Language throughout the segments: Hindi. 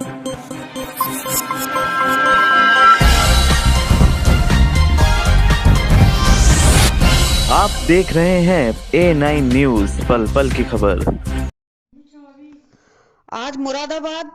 आप देख रहे हैं A9 न्यूज, पल पल की खबर। आज मुरादाबाद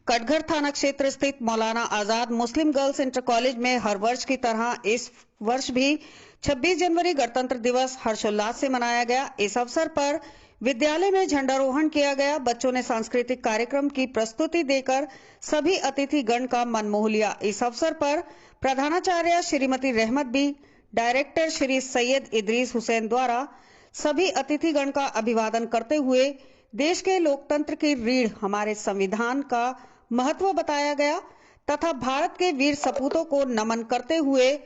कटघर थाना क्षेत्र स्थित मौलाना आजाद मुस्लिम गर्ल्स इंटर कॉलेज में हर वर्ष की तरह इस वर्ष भी 26 जनवरी गणतंत्र दिवस हर्षोल्लास से मनाया गया। इस अवसर पर विद्यालय में झंडारोहण किया गया। बच्चों ने सांस्कृतिक कार्यक्रम की प्रस्तुति देकर सभी अतिथि गण का मन मोह लिया। इस अवसर पर प्रधानाचार्य श्रीमती रहमत बी, डायरेक्टर श्री सैयद इदरीस हुसैन द्वारा सभी अतिथिगण का अभिवादन करते हुए देश के लोकतंत्र की रीढ़ हमारे संविधान का महत्व बताया गया तथा भारत के वीर सपूतों को नमन करते हुए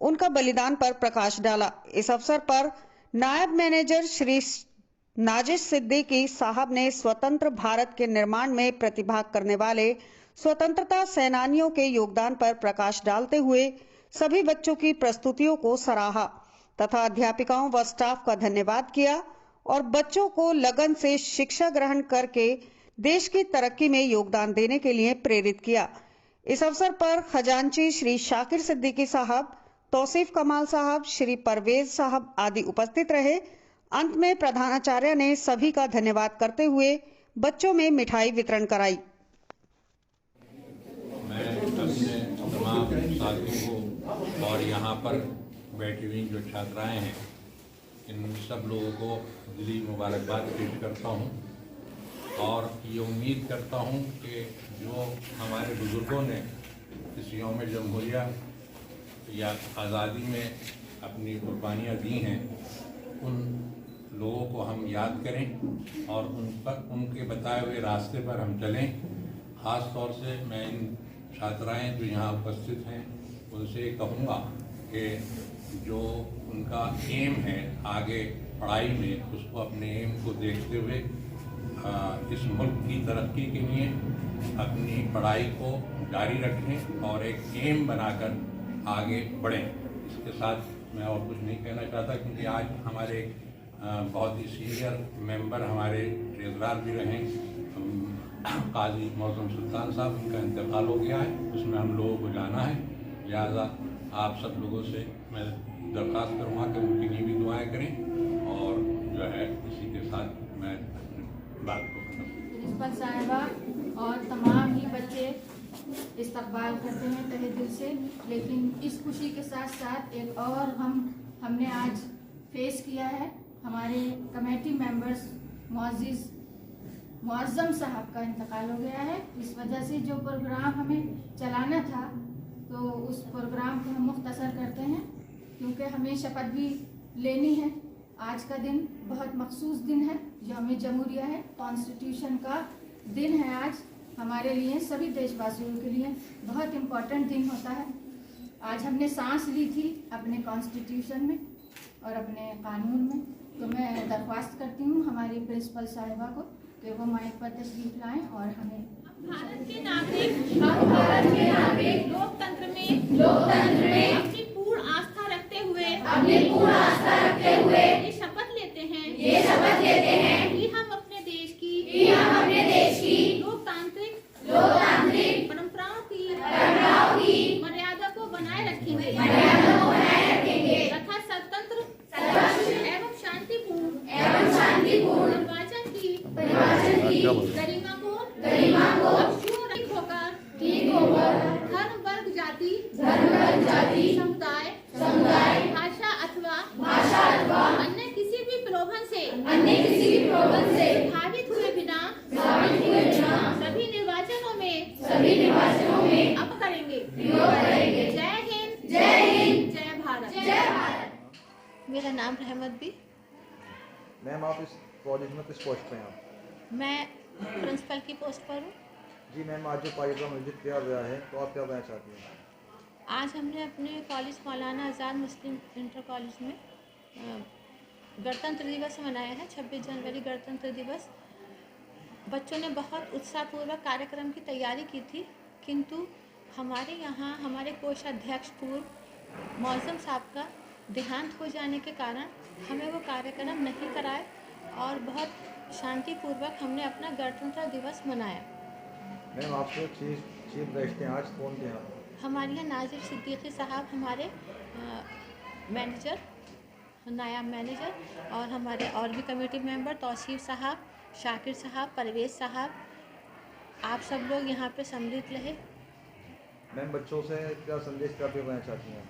उनका बलिदान पर प्रकाश डाला। इस अवसर पर नायब मैनेजर श्री नाजिश सिद्दीकी साहब ने स्वतंत्र भारत के निर्माण में प्रतिभाग करने वाले स्वतंत्रता सेनानियों के योगदान पर प्रकाश डालते हुए सभी बच्चों की प्रस्तुतियों को सराहा तथा अध्यापिकाओं व स्टाफ का धन्यवाद किया और बच्चों को लगन से शिक्षा ग्रहण करके देश की तरक्की में योगदान देने के लिए प्रेरित किया। इस अवसर पर खजांची श्री शाकिर सिद्दीकी साहब, तौसीफ कमाल साहब, श्री परवेज साहब आदि उपस्थित रहे। अंत में प्रधानाचार्य ने सभी का धन्यवाद करते हुए बच्चों में मिठाई वितरण कराई। मैं अपने तमाम साथियों को और यहाँ पर बैठी हुई जो छात्राएं हैं, इन सब लोगों को दिली मुबारकबाद पेश करता हूँ और ये उम्मीद करता हूँ कि जो हमारे बुजुर्गों ने इस यौम जमहूरिया या आज़ादी में अपनी कुर्बानियाँ दी हैं, उन लोगों को हम याद करें और उन पर उनके बताए हुए रास्ते पर हम चलें। ख़ास तौर से मैं इन छात्राएं जो यहाँ उपस्थित हैं उनसे कहूँगा कि जो उनका एम है आगे पढ़ाई में, उसको अपने एम को देखते हुए इस मुल्क की तरक्की के लिए अपनी पढ़ाई को जारी रखें और एक एम बनाकर आगे बढ़ें। इसके साथ मैं और कुछ नहीं कहना चाहता क्योंकि आज हमारे बहुत ही सीनियर मेंबर हमारे ट्रेजरार भी रहे काजी मौसम सुल्तान साहब, उनका इंतकाल हो गया है, उसमें हम लोगों को जाना है। लिहाजा आप सब लोगों से मैं दरख्वास्त करूँगा कि उनके लिए भी दुआएं करें और जो है इसी के साथ मैं बात को प्रिंसिपल साहिबा और तमाम ही बच्चे इस्तकबाल करते हैं तहे दिल से, लेकिन इस खुशी के साथ साथ एक और हमने आज फेस किया है। हमारे कमेटी मेंबर्स मुअज़्ज़म साहब का इंतकाल हो गया है। इस वजह से जो प्रोग्राम हमें चलाना था तो उस प्रोग्राम को हम मुख्तसर करते हैं क्योंकि हमें शपथ भी लेनी है। आज का दिन बहुत मखसूस दिन है, यौम जमहूरिया है, कॉन्स्टिट्यूशन का दिन है। आज हमारे लिए, सभी देशवासियों के लिए बहुत इम्पोर्टेंट दिन होता है। आज हमने सांस ली थी अपने कॉन्स्टिट्यूशन में और अपने कानून में। तो मैं दरख्वास्त करती हूँ हमारी प्रिंसिपल साहिबा को कि वो माइक पर तशरीफ लाएं और हमें भारत के नागरिक लोकतंत्र में अपनी पूर्ण आस्था रखते हुए ये शपथ लेते हैं कि हम अपने देश की लोकतांत्रिक परंपराओं की मर्यादा को बनाए रखेंगे तथा स्वतंत्र एवं शांतिपूर्ण निर्वाचन की गरिमा को ठीक होकर धर्म वर्ग जाति समुदाय भाषा अथवा अन्य किसी भी प्रलोभन से प्रभावित हुए बिना सभी निर्वाचनों में अब करेंगे। जय हिंद, जय भारत। मेरा नाम रहमत बी। मैम आप इस कॉलेज में किस पोस्ट पे हैं? मैं प्रिंसिपल की पोस्ट पर हूँ। जी मैम, आज जो कार्यक्रम आयोजित किया गया है तो आप क्या कहना चाहती हैं? आज हमने अपने कॉलेज मौलाना आज़ाद मुस्लिम इंटर कॉलेज में गणतंत्र दिवस मनाया है। 26 जनवरी गणतंत्र दिवस। बच्चों ने बहुत उत्साहपूर्वक कार्यक्रम की तैयारी की थी, किंतु हमारे यहाँ हमारे कोषाध्यक्ष पूर्व मुअज़्ज़म साहब का देहांत हो जाने के कारण हमें वो कार्यक्रम नहीं कराए और बहुत शांतिपूर्वक हमने अपना गणतंत्र दिवस मनाया। मैम आपके चीफ गेस्ट हैं आज, कौन थे आप? हमारे यहाँ नाजिर सिद्दीकी साहब हमारे मैनेजर, नायाब मैनेजर, और हमारे और भी कमेटी मेंबर तौसीफ साहब, शाकिर साहब, परवेज़ साहब, आप सब लोग यहाँ पे सम्मिलित रहे। मैम बच्चों से क्या संदेश क्या देना चाहती हैं?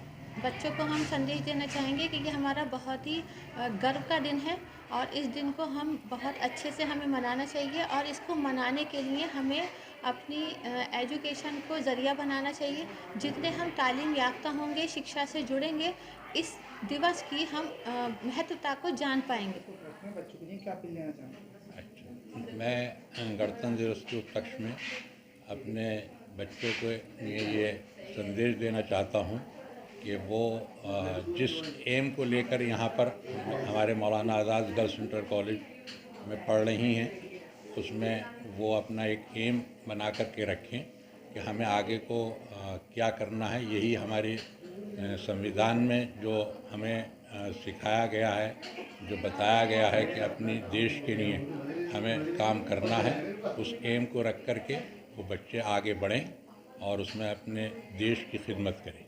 बच्चों को हम संदेश देना चाहेंगे कि ये हमारा बहुत ही गर्व का दिन है और इस दिन को हम बहुत अच्छे से हमें मनाना चाहिए और इसको मनाने के लिए हमें अपनी एजुकेशन को ज़रिया बनाना चाहिए। जितने हम तालीम याफ्ता होंगे, शिक्षा से जुड़ेंगे, इस दिवस की हम महत्वता को जान पाएंगे। बच्चों के लिए क्या अपील देना चाहेंगे? अच्छा, मैं गणतंत्र दिवस के उपलक्ष्य में अपने बच्चों को ये संदेश देना चाहता हूँ कि वो जिस एम को लेकर यहाँ पर हमारे मौलाना आज़ाद गर्ल्स इंटर कॉलेज में पढ़ रही हैं, उसमें वो अपना एक एम बना कर के रखें कि हमें आगे को क्या करना है। यही हमारे संविधान में जो हमें सिखाया गया है, जो बताया गया है कि अपनी देश के लिए हमें काम करना है, उस एम को रख कर के वो बच्चे आगे बढ़ें और उसमें अपने देश की खिदमत करें।